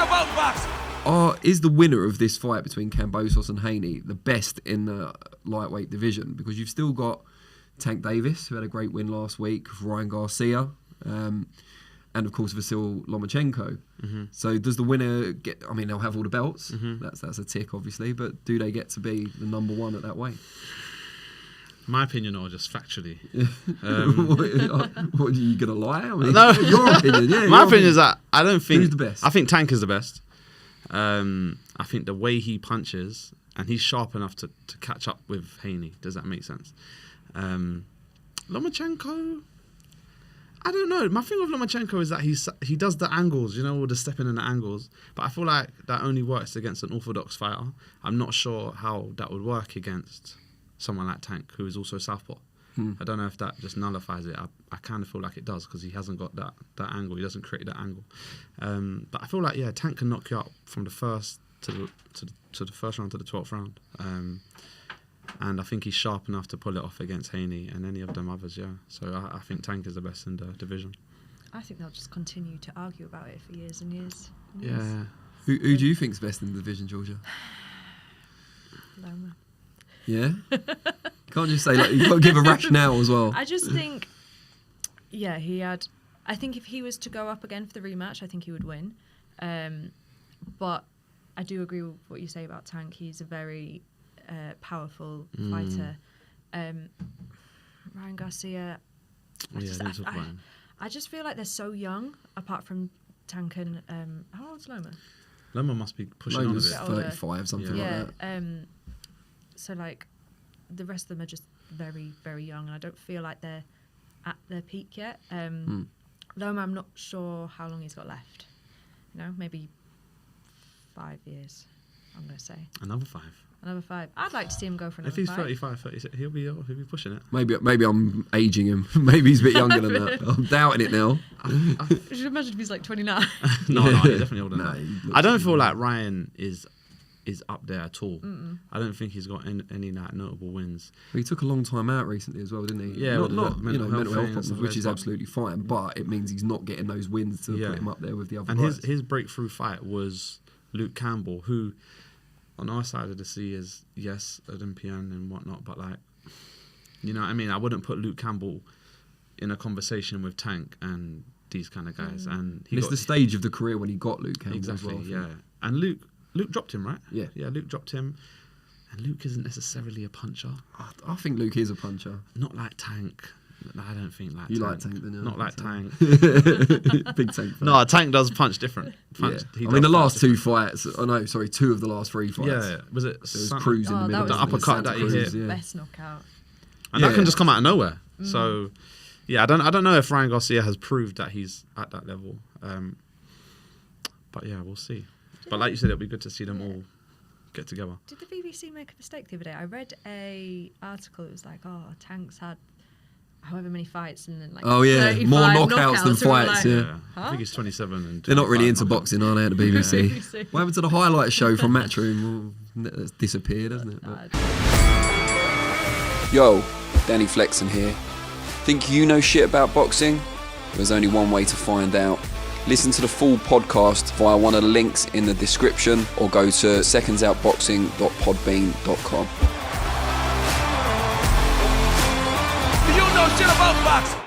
about boxing. Is the winner of this fight between Kambosos and Haney the best in the lightweight division? Because you've still got Tank Davis, who had a great win last week, Ryan Garcia, and of course Vasyl Lomachenko. Mm-hmm. So does the winner get? I mean, they'll have all the belts. Mm-hmm. That's a tick, obviously. But do they get to be the number one at that weight? My opinion, or just factually? What are you gonna lie? I mean, No, your opinion. Yeah, my opinion is that I don't think who's the best. I think Tank is the best. I think the way he punches, and he's sharp enough to catch up with Haney. Does that make sense? Lomachenko, I don't know. My thing with Lomachenko is that he does the angles, all the stepping in the angles. But I feel like that only works against an orthodox fighter. I'm not sure how that would work against someone like Tank, who is also southpaw. I don't know if that just nullifies it. I kind of feel like it does, because he hasn't got that angle. He doesn't create that angle. But I feel like Tank can knock you out from the first to the first round to the 12th round. And I think he's sharp enough to pull it off against Haney and any of them others. Yeah. So I think Tank is the best in the division. I think they'll just continue to argue about it for years and years. And Yeah. years. Who do you think's best in the division, Georgia? Loma. Yeah. You can't just say you've got to give a rationale as well. I just think, I think if he was to go up again for the rematch, I think he would win. But I do agree with what you say about Tank. He's a very powerful fighter. Ryan Garcia, I just feel like they're so young, apart from Tank and how old's Loma? Loma must be pushing on a Loma's bit. 35, something like that. So the rest of them are just very, very young, and I don't feel like they're at their peak yet. Loma, I'm not sure how long he's got left. Maybe 5 years, I'm going to say. Another 5. Another 5. I'd like to see him go for another 5. If he's 35, 36, he'll be pushing it. Maybe I'm aging him. Maybe he's a bit younger than that. I'm doubting it now. You should imagine if he's like 29. No, he's definitely older than that. I don't feel like like Ryan is up there at all. I don't think he's got any notable wins. he took a long time out recently as well, didn't he? Yeah, not mental health things, problems, which is absolutely fine. But it means he's not getting those wins to put him up there with the other guys. And his breakthrough fight was Luke Campbell, who on our side of the sea is Olympian and whatnot, but you know what I mean? I wouldn't put Luke Campbell in a conversation with Tank and these kind of guys. And it's the stage of the career when he got Luke Campbell exactly, as well. And Luke dropped him, right? Yeah. Yeah, Luke dropped him. And Luke isn't necessarily a puncher. I think Luke is a puncher. Not like Tank. I don't think like you Tank. like Tank, then you Not like Tank. Big Tank fan. No, Tank does punch different. I mean, the last 2 fights. 2 of the last 3 fights. Yeah, was it? There was Cruz in the middle. The uppercut that he hit. Best knockout. And that can just come out of nowhere. So, I don't know if Ryan Garcia has proved that he's at that level. But we'll see. But like you said, it'll be good to see them all get together. Did the BBC make a mistake the other day? I read a article. It was like, Tank's had however many fights and then more knockouts than fights. Huh? I think he's 27 and they're not really into knockouts. boxing, are they, at the BBC? What happened to the highlight show from Matchroom? Well, it's disappeared, hasn't it? Yo, Danny Flexen here. Think you know shit about boxing? There's only one way to find out. Listen to the full podcast via one of the links in the description or go to secondsoutboxing.podbean.com. Do you know shit about boxing?